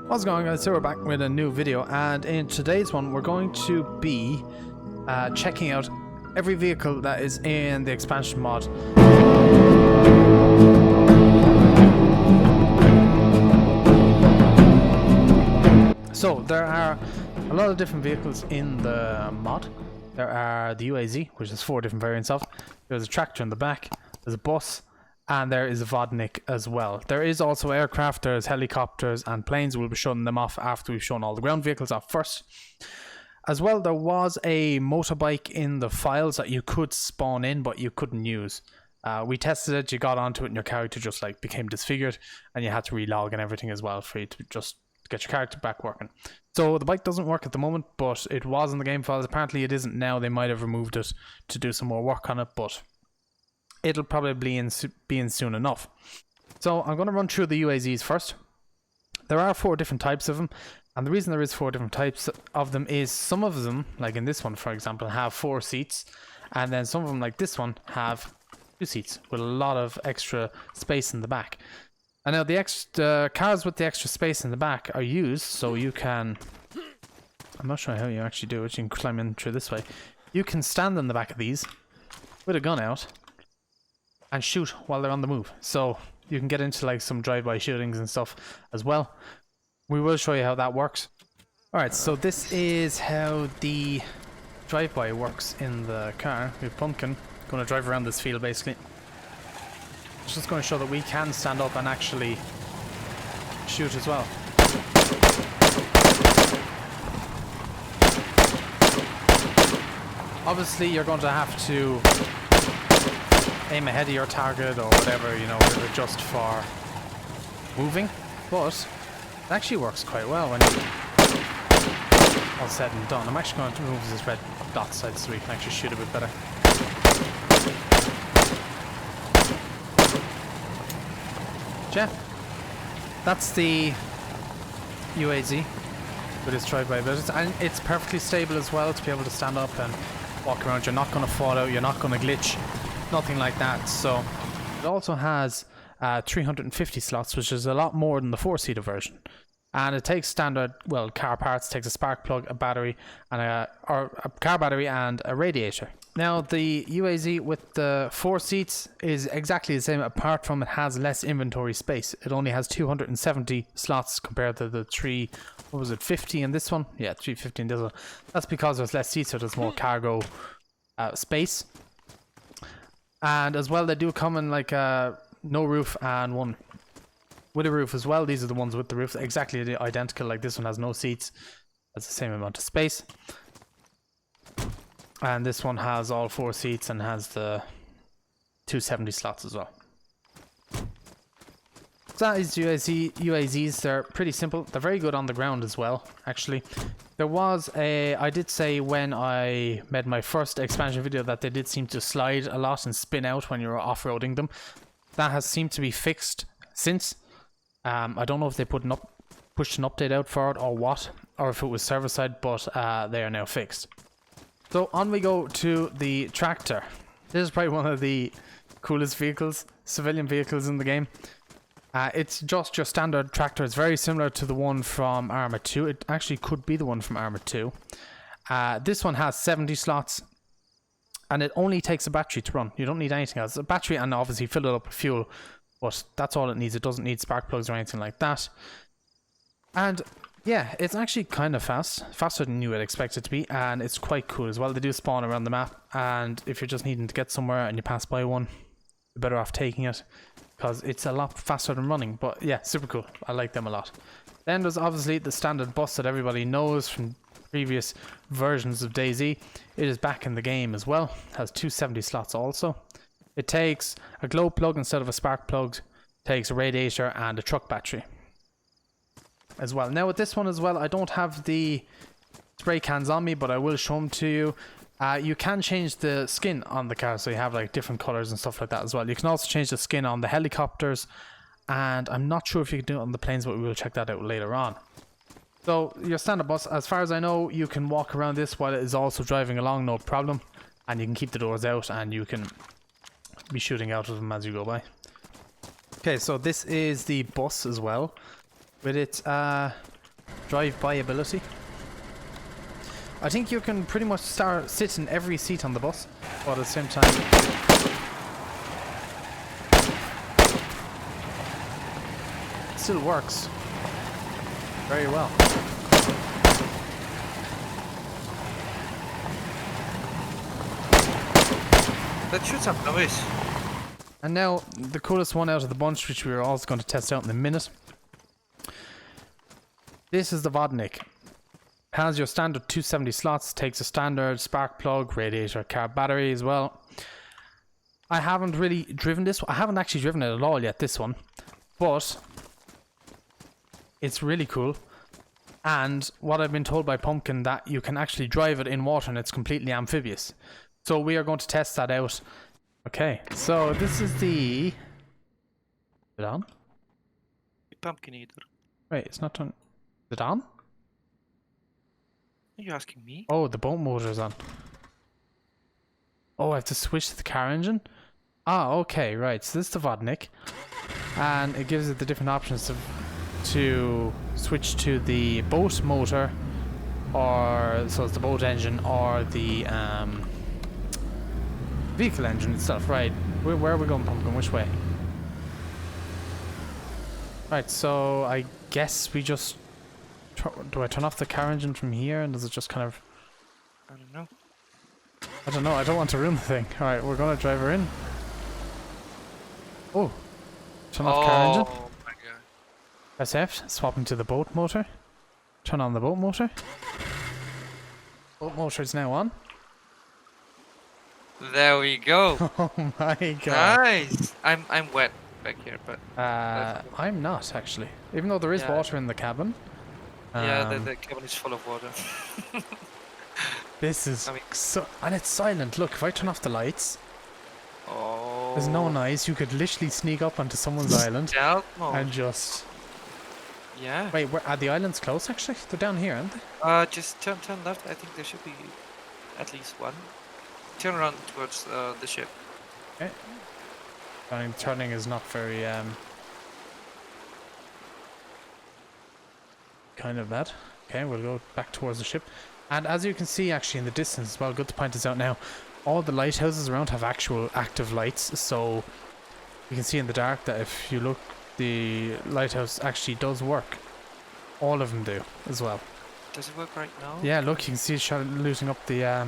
What's going on, guys? So we're back with a new video, and in today's one we're going to be checking out every vehicle that is in the expansion mod. So there are a lot of different vehicles in the mod. There are the UAZ, which is 4 different variants of. There's a tractor in the back, there's a bus, and there is a Vodnik as well. There is also aircraft, there's helicopters and planes. We'll be showing them off after we've shown all the ground vehicles off first. As well, there was a motorbike in the files that you could spawn in, but you couldn't use. We tested it, you got onto it and your character just like became disfigured, and you had to relog and everything as well for you to just get your character back working. So the bike doesn't work at the moment, but it was in the game files. Apparently it isn't now. They might have removed it to do some more work on it, but it'll probably be in soon enough. So I'm going to run through the UAZs first. There are 4 different types of them, and the reason there is 4 different types of them is some of them, like in this one for example, have 4 seats, and then some of them, like this one, have 2 seats with a lot of extra space in the back. And now the cars with the extra space in the back are used so you can, I'm not sure how you actually do it, you can climb in through this way. You can stand in the back of these with a gun out and shoot while they're on the move, so you can get into like some drive-by shootings and stuff as well. We will show you how that works. Alright, so this is how the drive-by works in the car. We have Pumpkin going to drive around this field basically. It's just going to show that we can stand up and actually shoot as well. Obviously you're going to have to aim ahead of your target or whatever, you know, just for moving, but it actually works quite well when all said and done. I'm actually going to remove this red dot side so we can actually shoot a bit better. Yeah, that's the UAZ with its drive-by abilities, and it's perfectly stable as well to be able to stand up and walk around. You're not going to fall out, you're not going to glitch. Nothing like that. So it also has 350 slots, which is a lot more than the 4-seater version, and it takes standard, well, car parts. It takes a spark plug, a battery, and a car battery and a radiator. Now the UAZ with the 4 seats is exactly the same, apart from it has less inventory space. It only has 270 slots compared to the 350 in this one. Yeah, 350 in this one. That's because there's less seats, so there's more cargo space. And as well, they do come in like no roof and one with a roof as well. These are the ones with the roof, exactly identical. Like this one has no seats, has the same amount of space, and this one has all 4 seats and has the 270 slots as well. So that is UAZs. They're pretty simple. They're very good on the ground as well, actually. There was I did say when I made my first expansion video that they did seem to slide a lot and spin out when you were off-roading them. That has seemed to be fixed since. I don't know if they pushed an update out for it or what, or if it was server side, but they are now fixed. So on we go to the tractor. This is probably one of the coolest vehicles, civilian vehicles in the game. It's just your standard tractor. It's very similar to the one from Arma 2. It actually could be the one from Arma 2. This one has 70 slots, and it only takes a battery to run. You don't need anything else. A battery, and obviously fill it up with fuel, but that's all it needs. It doesn't need spark plugs or anything like that. And yeah, it's actually kind of fast, faster than you would expect it to be, and it's quite cool as well. They do spawn around the map, and if you're just needing to get somewhere and you pass by one, you're better off taking it, because it's a lot faster than running. But yeah, super cool. I like them a lot. Then there's obviously the standard bus that everybody knows from previous versions of DayZ. It is back in the game as well. It has 270 slots also. It takes a glow plug instead of a spark plug. It takes a radiator and a truck battery as well. Now with this one as well, I don't have the spray cans on me, but I will show them to you. You can change the skin on the car, so you have like different colors and stuff like that as well. You can also change the skin on the helicopters, and I'm not sure if you can do it on the planes, but we will check that out later on. So your standard bus, as far as I know, you can walk around this while it is also driving along, no problem, and you can keep the doors out and you can be shooting out of them as you go by. Okay, so this is the bus as well, with its drive-by ability. I think you can pretty much sit in every seat on the bus, but at the same time... it still works very well. That shoots some noise. And now, the coolest one out of the bunch, which we're also going to test out in a minute. This is the Vodnik. Has your standard 270 slots, takes a standard spark plug, radiator, car battery as well. I haven't really driven this. I haven't actually driven it at all yet, this one. But it's really cool. And what I've been told by Pumpkin, that you can actually drive it in water and it's completely amphibious. So we are going to test that out. Okay, so this is the... Is it on? Pumpkin eater. Wait, it's not on. Is it on? Are you asking me? Oh, the boat motor's on. Oh, I have to switch to the car engine? Ah, okay, right. So this is the Vodnik. And it gives it the different options to switch to the boat motor, or so it's the boat engine, or the vehicle engine itself. Right, where are we going, Pumpkin? Which way? Right, so I guess we just... do I turn off the car engine from here, and does it just kind of... I don't know. I don't know, I don't want to ruin the thing. Alright, we're gonna drive her in. Oh. Turn off car engine. Oh my god. Press F, swapping to the boat motor. Turn on the boat motor. Boat motor is now on. There we go. Oh my god. Nice. I'm wet back here, but I'm not actually. Even though there is water in the cabin. yeah, the cabin is full of water. This is so, and it's silent. Look, if I turn off the lights, Oh. there's no noise. You could literally sneak up onto someone's island Stealth mode. and just... Yeah. Wait, are the islands close actually? They're down here, aren't they? Just turn left. I think there should be at least one. Turn around towards the ship. Okay. Turning is not very kind of bad. Okay, we'll go back towards the ship. And as you can see actually in the distance as well, good to point this out now, all the lighthouses around have actual active lights, so you can see in the dark that if you look, the lighthouse actually does work. All of them do as well. Does it work right now? Yeah, look, you can see it looting up the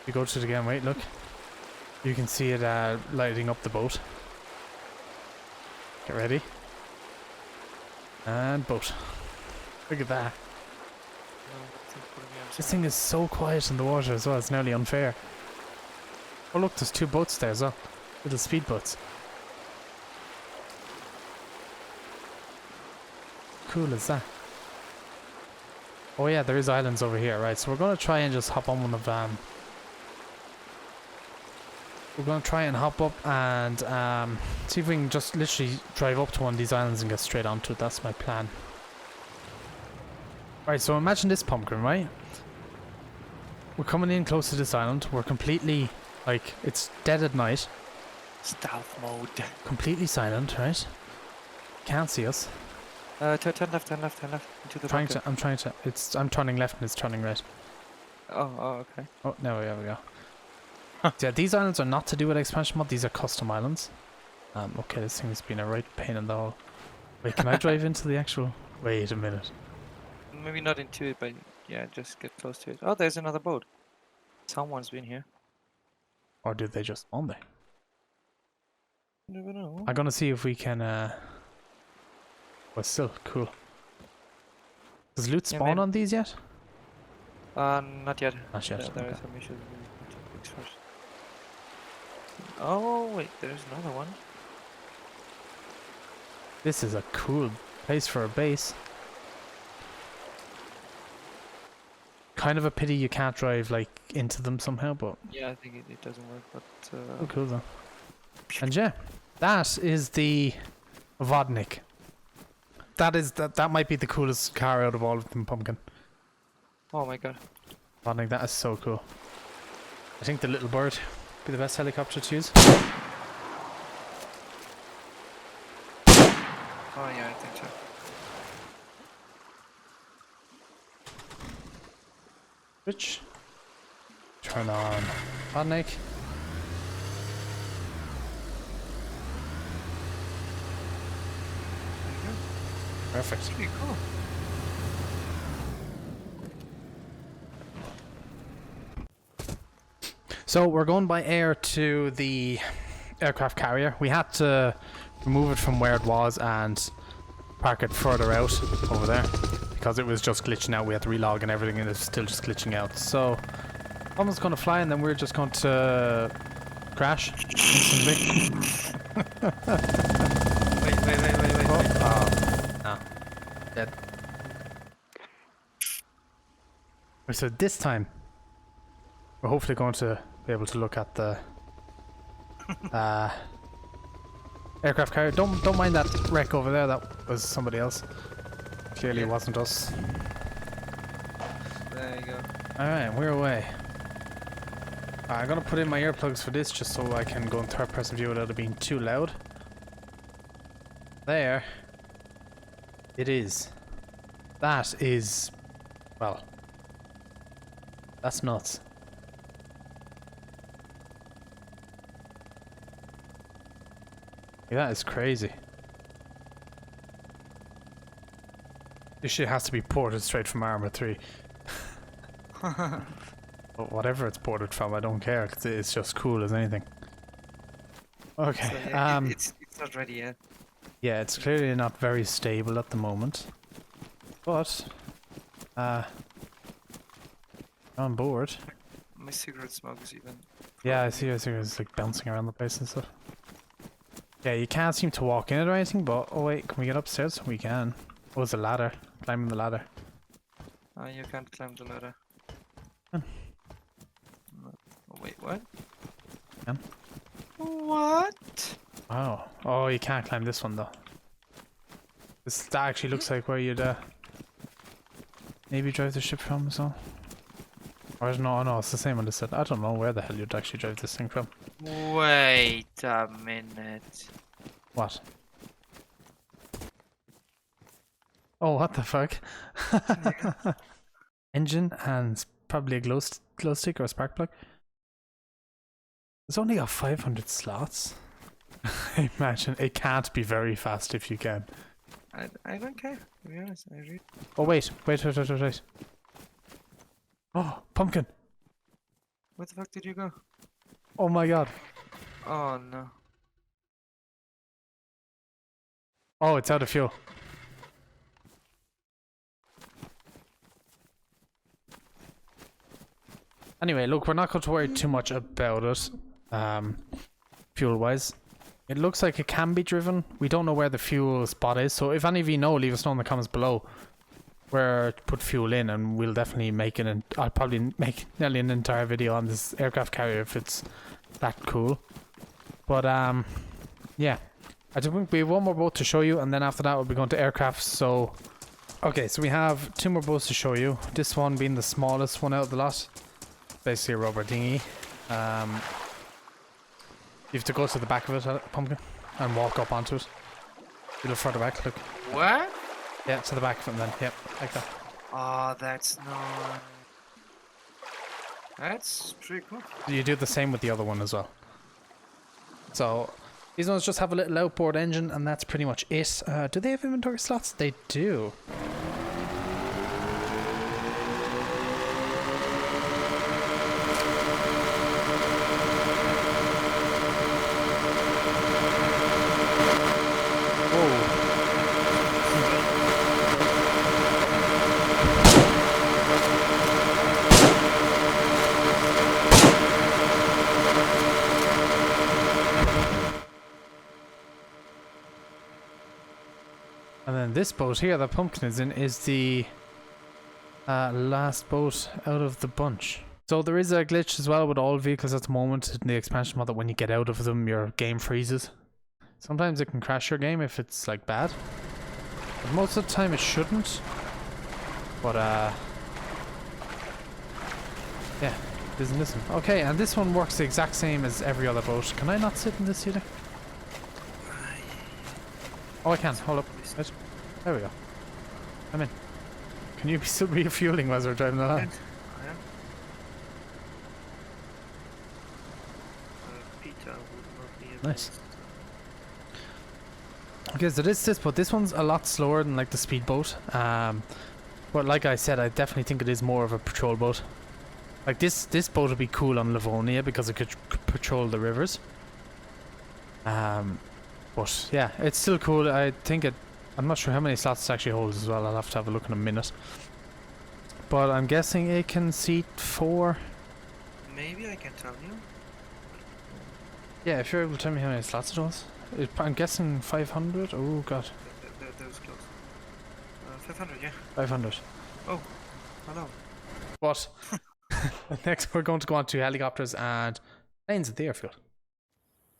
you go to it again, wait, look. You can see it lighting up the boat. Get ready. And boat. Look at that. This thing is so quiet in the water as well, it's nearly unfair. Oh look, there's two boats there as well. Little speedboats. Cool is that? Oh yeah, there is islands over here, right? So we're gonna try and just hop on one of we're gonna try and hop up and see if we can just literally drive up to one of these islands and get straight onto it. That's my plan. Right, so imagine this, Pumpkin, right? We're coming in close to this island. We're completely, like, it's dead at night. Stealth mode. Completely silent, right? Can't see us. Turn left. Into the bunker. I'm turning left and it's turning right. Oh, okay. Oh, there we go. Yeah, these islands are not to do with expansion mod, these are custom islands. Okay, this thing has been a right pain in the hole. Wait, can I drive into the actual... Wait a minute. Maybe not into it, but yeah, just get close to it. Oh, there's another boat. Someone's been here. Or did they just spawn there? Never know. I'm gonna see if we can, Well, still, cool. Does loot spawn on these yet? Not yet. Not yet, There okay. are some issues to fix first. Oh, wait, there's another one. This is a cool place for a base. Kind of a pity you can't drive, like, into them somehow, but... Yeah, I think it doesn't work, but... Oh, cool though. And yeah, that is the Vodnik. That might be the coolest car out of all of them, Pumpkin. Oh my god. Vodnik, that is so cool. I think the little bird would be the best helicopter to use. Oh yeah, I think so. Switch. Turn on Vodnik. Perfect. Pretty cool. So we're going by air to the aircraft carrier. We had to remove it from where it was and park it further out over there because it was just glitching out. We had to relog and everything and it's still just glitching out. So someone's going to fly and then we're just going to crash instantly. Wait. No. Dead. So this time we're hopefully going to be able to look at the aircraft carrier. Don't mind that wreck over there. That was somebody else. Clearly, it wasn't us. There you go. All right, we're away. I'm gonna put in my earplugs for this just so I can go in third-person view without it being too loud. There. It is. That is, well, that's nuts. Yeah, that is crazy. This shit has to be ported straight from Arma 3. But whatever it's ported from, I don't care. It's just cool as anything. Okay. So, yeah, it's not ready yet. Yeah, it's clearly not very stable at the moment. But on board. My cigarette smoke is even. Yeah, I see it's like bouncing around the place and stuff. Yeah, you can't seem to walk in it or anything, but oh wait, can we get upstairs? We can. Oh, there's a ladder. Climbing the ladder. Oh, you can't climb the ladder. Can. No. Oh, wait, what? Can. What? Oh. Oh, you can't climb this one though. That actually looks like where you'd maybe drive the ship from as well. Or no, it's the same on this side. I don't know where the hell you'd actually drive this thing from. Wait a minute. What? Oh, what the fuck? Engine and probably a glow stick or a spark plug. It's only got 500 slots. Imagine it can't be very fast if you can. I don't care, to be honest. I really. Oh wait. Oh, pumpkin. Where the fuck did you go? Oh my god. Oh no. Oh, it's out of fuel. Anyway, look, we're not going to worry too much about it, fuel-wise. It looks like it can be driven. We don't know where the fuel spot is, so if any of you know, leave us know in the comments below where to put fuel in, and we'll definitely make it. And I'll probably make nearly an entire video on this aircraft carrier if it's that cool. But yeah, I think we have one more boat to show you, and then after that we'll be going to aircraft. So okay, so we have two more boats to show you. This one being the smallest one out of the lot. Basically a rubber dinghy. You have to go to the back of it, pumpkin, and walk up onto it. A little further back, look. What? Yeah, to the back of it then. Yep, like that. Oh, that's not. That's pretty cool. You do the same with the other one as well. So these ones just have a little outboard engine, and that's pretty much it. Do they have inventory slots? They do. And then this boat here that Pumpkin is in is the last boat out of the bunch. So there is a glitch as well with all vehicles at the moment in the expansion mod that when you get out of them your game freezes. Sometimes it can crash your game if it's like bad. But most of the time it shouldn't. But yeah, isn't this one? Okay, and this one works the exact same as every other boat. Can I not sit in this either? Oh, I can. Hold up. Right. There we go. I'm in. Can you be still refueling while we're driving along? Nice. Okay, so this but this one's a lot slower than like the speedboat. But like I said, I definitely think it is more of a patrol boat. Like this boat would be cool on Livonia because it could patrol the rivers. But yeah, it's still cool. I think it. I'm not sure how many slots it actually holds as well. I'll have to have a look in a minute. But I'm guessing it can seat 4. Maybe I can tell you. Yeah, if you're able to tell me how many slots it was. I'm guessing 500. Oh god. That was close. 500, yeah. 500. Oh, hello. But next we're going to go on to helicopters and planes at the airfield.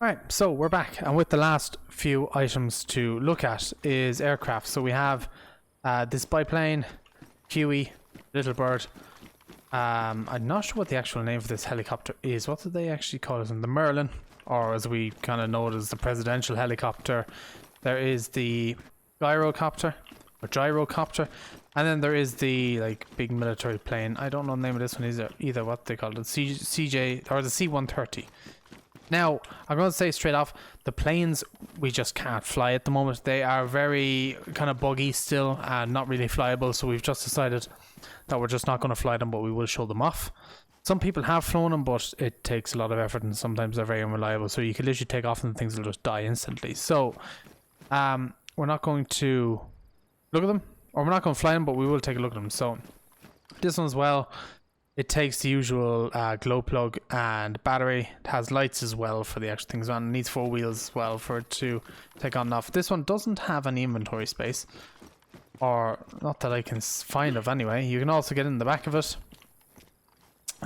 Alright, so we're back, and with the last few items to look at is aircraft. So we have this biplane, Huey, Little Bird. I'm not sure what the actual name of this helicopter is. What did they actually call it? The Merlin, or as we kind of know it as the presidential helicopter. There is the gyrocopter, and then there is the like big military plane. I don't know the name of this one either what they call it, CJ or the C-130. Now, I'm going to say straight off, the planes we just can't fly at the moment. They are very kind of buggy still and not really flyable, so we've just decided that we're just not going to fly them, but we will show them off. Some people have flown them, but it takes a lot of effort and sometimes they're very unreliable, so you can literally take off and things will just die instantly. So, we're not going to look at them, or we're not going to fly them, but we will take a look at them. So, this one as well. It takes the usual glow plug and battery. It has lights as well for the extra things on. It needs 4 wheels as well for it to take on and off. This one doesn't have any inventory space. Or, not that I can find of anyway. You can also get in the back of it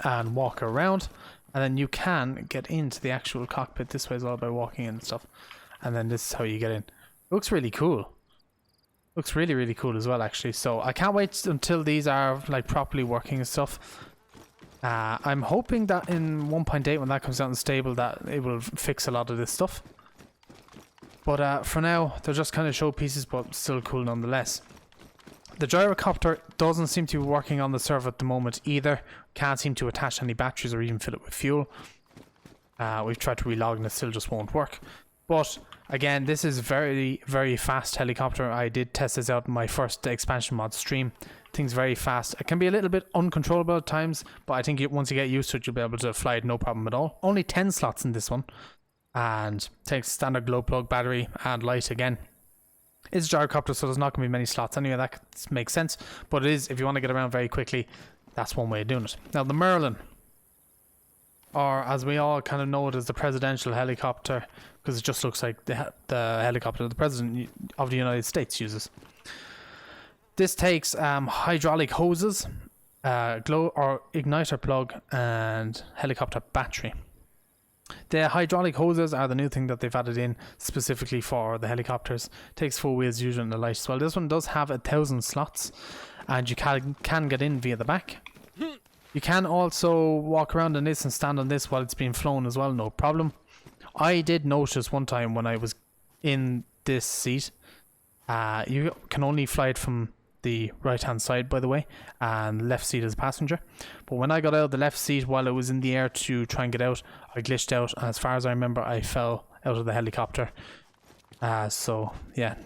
and walk around. And then you can get into the actual cockpit this way as well by walking in and stuff. And then this is how you get in. It looks really cool. Looks really, really cool as well, actually. So I can't wait until these are like properly working and stuff. I'm hoping that in 1.8 when that comes out and stable that it will fix a lot of this stuff. But for now, they're just kind of showpieces, but still cool nonetheless. The gyrocopter doesn't seem to be working on the server at the moment either. Can't seem to attach any batteries or even fill it with fuel. We've tried to relog and it still just won't work. But again, this is very, very fast helicopter. I did test this out in my first expansion mod stream. Things very fast. It can be a little bit uncontrollable at times, but I think once you get used to it, you'll be able to fly it no problem at all. Only 10 slots in this one, and takes standard glow plug, battery, and light again. It's a gyrocopter, so there's not going to be many slots anyway. That makes sense, but it is, if you want to get around very quickly, that's one way of doing it. Now, the Merlin, or as we all kind of know it as the presidential helicopter, because it just looks like the helicopter the president of the United States uses. This takes hydraulic hoses, glow or igniter plug, and helicopter battery. The hydraulic hoses are the new thing that they've added in specifically for the helicopters. Takes 4 wheels usually and the light as well. This one does have 1,000 slots, and you can get in via the back. You can also walk around in this and stand on this while it's being flown as well, no problem. I did notice one time when I was in this seat, you can only fly it from the right hand side, by the way, and left seat as a passenger. But when I got out of the left seat while I was in the air to try and get out, I glitched out, and as far as I remember, I fell out of the helicopter. So yeah,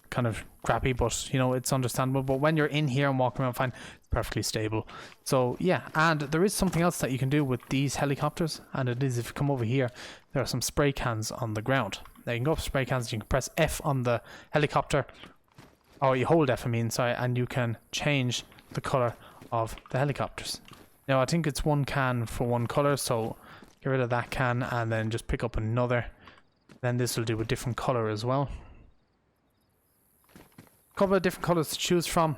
kind of crappy, but you know, it's understandable. But when you're in here and walking around fine, it's perfectly stable. So yeah, and there is something else that you can do with these helicopters, and it is, if you come over here, there are some spray cans on the ground. Now you can go up spray cans, you can press F on the helicopter, or you hold F, I mean, sorry, and you can change the color of the helicopters. Now I think it's one can for one color, so get rid of that can and then just pick up another. Then this will do a different color as well. A couple of different colors to choose from.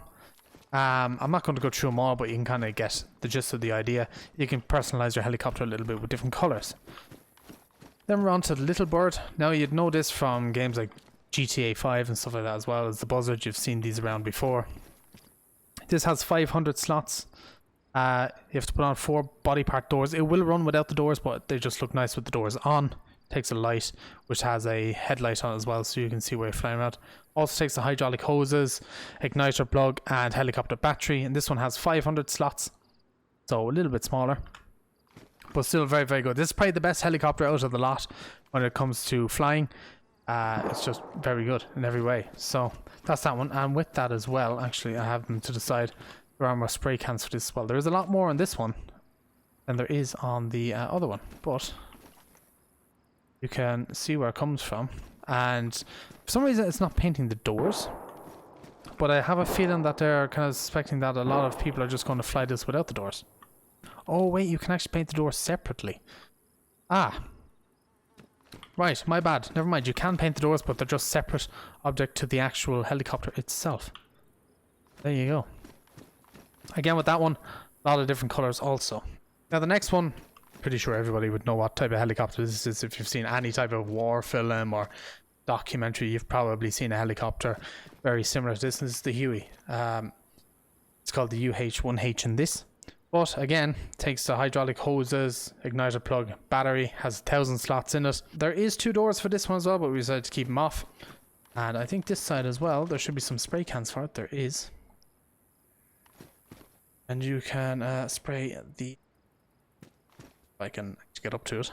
I'm not going to go through them all, but you can kind of get the gist of the idea. You can personalize your helicopter a little bit with different colors. Then we're on to the Little Bird. Now you'd know this from games like GTA 5 and stuff like that, as well as the Buzzard. You've seen these around before. This has 500 slots. You have to put on 4 body part doors. It will run without the doors, but they just look nice with the doors on. Takes a light, which has a headlight on as well, so you can see where you're flying around. Also takes the hydraulic hoses, igniter plug, and helicopter battery. And this one has 500 slots, so a little bit smaller. but still very, very good. This is probably the best helicopter out of the lot when it comes to flying. It's just very good in every way. So that's that one. And with that as well, actually, I have them to the side. There are more spray cans for this as well. There is a lot more on this one than there is on the other one, but you can see where it comes from. And for some reason, it's not painting the doors. But I have a feeling that they're kind of suspecting that a lot of people are just going to fly this without the doors. Oh wait, you can actually paint the doors separately. Ah. Right, my bad. Never mind, you can paint the doors, but they're just separate object to the actual helicopter itself. There you go. Again with that one, a lot of different colours also. Now the next one, pretty sure everybody would know what type of helicopter this is. If you've seen any type of war film or documentary, you've probably seen a helicopter very similar to this. This is the Huey. It's called the UH-1H in this. But again, takes the hydraulic hoses, igniter plug, battery, has 1,000 slots in it. There is 2 doors for this one as well, but we decided to keep them off. And I think this side as well, there should be some spray cans for it. There is. And you can spray the... if I can get up to it.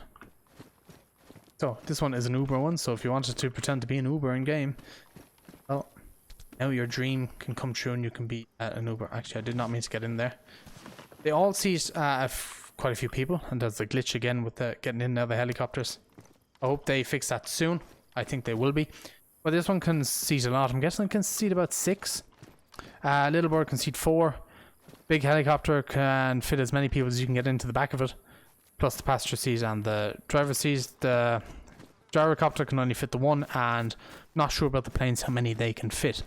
So this one is an Uber one, so if you wanted to pretend to be an Uber in game, well, now your dream can come true and you can be an Uber. Actually, I did not mean to get in there. They all seat quite a few people, and there's a glitch again with the getting in and out of the helicopters. I hope they fix that soon. I think they will be. But this one can seat a lot. I'm guessing it can seat about 6. Little bird can seat 4. Big helicopter can fit as many people as you can get into the back of it, plus the passenger seat and the driver seat. The gyrocopter can only fit the 1, and not sure about the planes how many they can fit.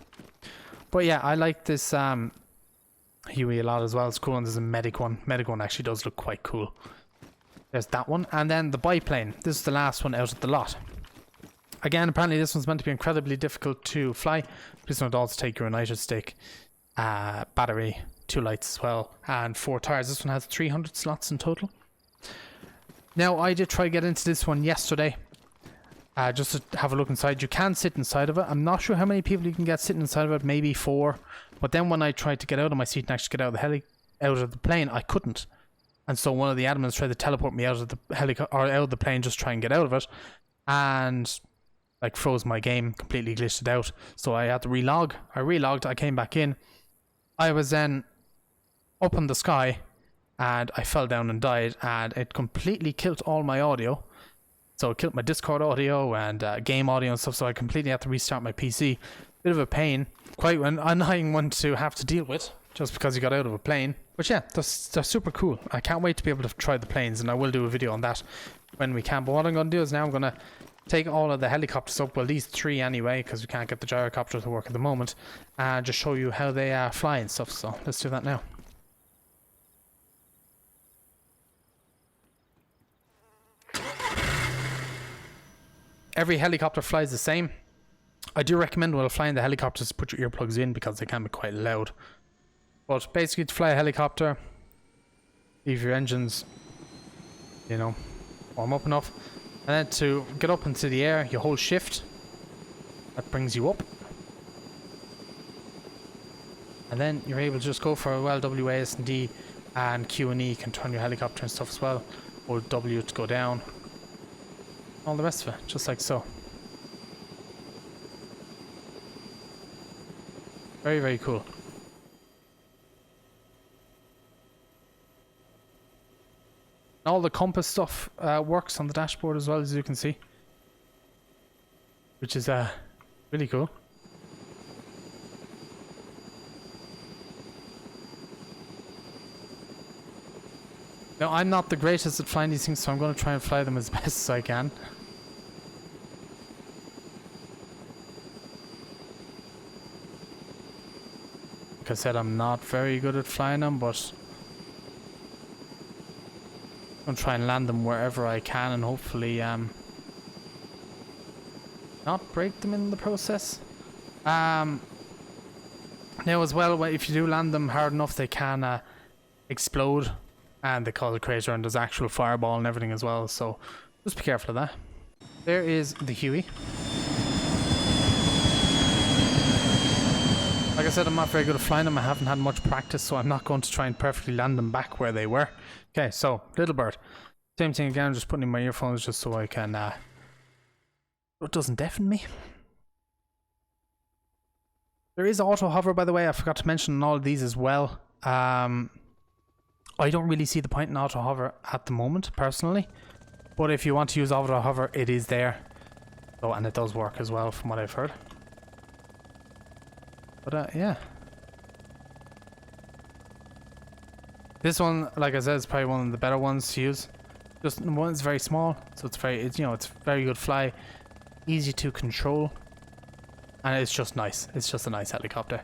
But yeah, I like this Huey a lot as well. It's cool. And there's a medic one. Medic one actually does look quite cool. There's that one, and then the biplane. This is the last one out of the lot. Again, apparently this one's meant to be incredibly difficult to fly. This one would also take your igniter stick, battery, 2 lights as well, and 4 tires. This one has 300 slots in total. Now, I did try to get into this one yesterday, just to have a look inside. You can sit inside of it. I'm not sure how many people you can get sitting inside of it, maybe 4. But then when I tried to get out of my seat and actually get out of the plane, I couldn't. And so one of the admins tried to teleport me out of the out of the plane, just try and get out of it, and like froze my game, completely glitched it out. So I had to relog. I relogged. I came back in. I was then up in the sky, and I fell down and died, and it completely killed all my audio. So it killed my Discord audio and game audio and stuff, so I completely had to restart my PC. Bit of a pain. Quite an annoying one to have to deal with, just because you got out of a plane. But yeah, they're super cool. I can't wait to be able to try the planes, and I will do a video on that when we can. But what I'm going to do is now I'm going to take all of the helicopters up, well these 3 anyway, because we can't get the gyrocopter to work at the moment, and just show you how they fly and stuff. So let's do that now. Every helicopter flies the same. I do recommend while flying the helicopters put your earplugs in, because they can be quite loud. But basically, to fly a helicopter, leave your engines, you know, warm up enough. And then to get up into the air, you hold shift. That brings you up. And then you're able to just go for a well WASD, and Q and E can turn your helicopter and stuff as well. Hold W to go down. All the rest of it, just like so. Very, very cool. All the compass stuff works on the dashboard as well, as you can see, which is really cool. Now, I'm not the greatest at flying these things, so I'm going to try and fly them as best as I can. Like I said, I'm not very good at flying them, but I'm going to try and land them wherever I can, and hopefully not break them in the process. Now as well, if you do land them hard enough, they can explode, and they cause a crater, and there's actual fireball and everything as well, so just be careful of that. There is the Huey. Like I said, I'm not very good at flying them. I haven't had much practice, so I'm not going to try and perfectly land them back where they were. Okay, so little bird. Same thing again, just putting in my earphones just so I can, it doesn't deafen me. There is auto hover, by the way. I forgot to mention all of these as well. I don't really see the point in auto hover at the moment, personally. But if you want to use auto hover, it is there. Oh, and it does work as well, from what I've heard. But yeah. This one, like I said, is probably one of the better ones to use. Just one is very small, so it's very, you know, it's very good fly, easy to control, and it's just nice. It's just a nice helicopter.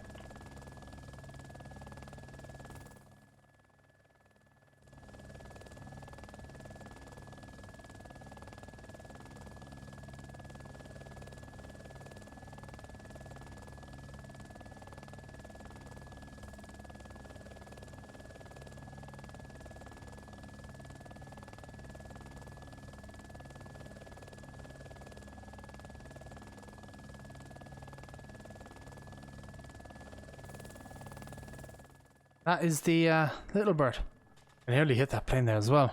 That is the little bird. I nearly hit that plane there as well.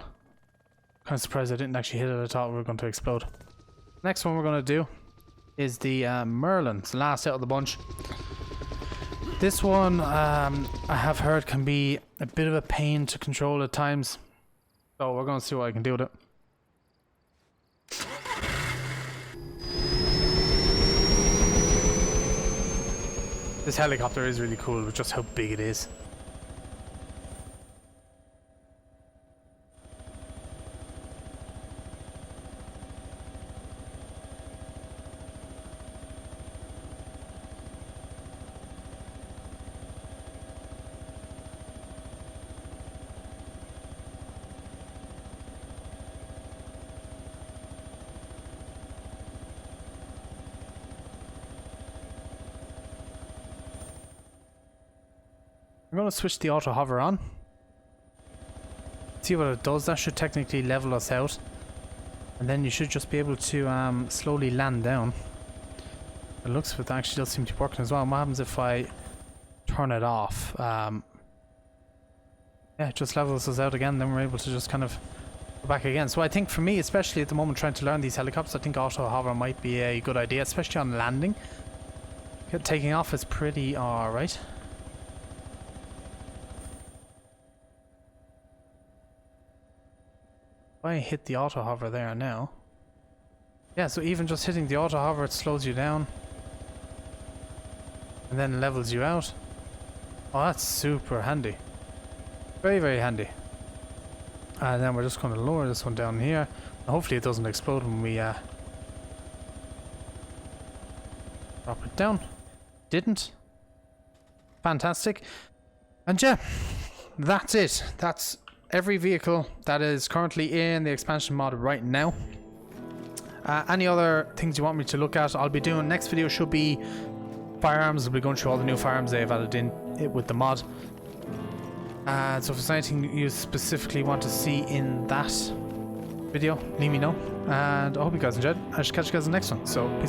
Kind of surprised I didn't actually hit it. I thought we were going to explode. Next one we're going to do is the Merlin. It's the last out of the bunch. This one, I have heard, can be a bit of a pain to control at times. So we're going to see what I can do with it. This helicopter is really cool with just how big it is. I'm going to switch the auto hover on. See what it does. That should technically level us out. And then you should just be able to slowly land down. It looks like it actually does seem to be working as well. What happens if I turn it off? Yeah, it just levels us out again. Then we're able to just kind of go back again. So I think for me, especially at the moment trying to learn these helicopters, I think auto hover might be a good idea, especially on landing. Taking off is pretty alright. If I hit the auto hover there now. Yeah, so even just hitting the auto hover, it slows you down. And then levels you out. Oh, that's super handy. Very, very handy. And then we're just going to lower this one down here. Hopefully it doesn't explode when we drop it down. Didn't. Fantastic. And yeah, that's it. That's every vehicle that is currently in the expansion mod right now. Any other things you want me to look at, I'll be doing. Next video should be firearms. We'll be going through all the new firearms they've added in it with the mod. So if there's anything you specifically want to see in that video, let me know. And I hope you guys enjoyed. I should catch you guys in the next one. So peace out.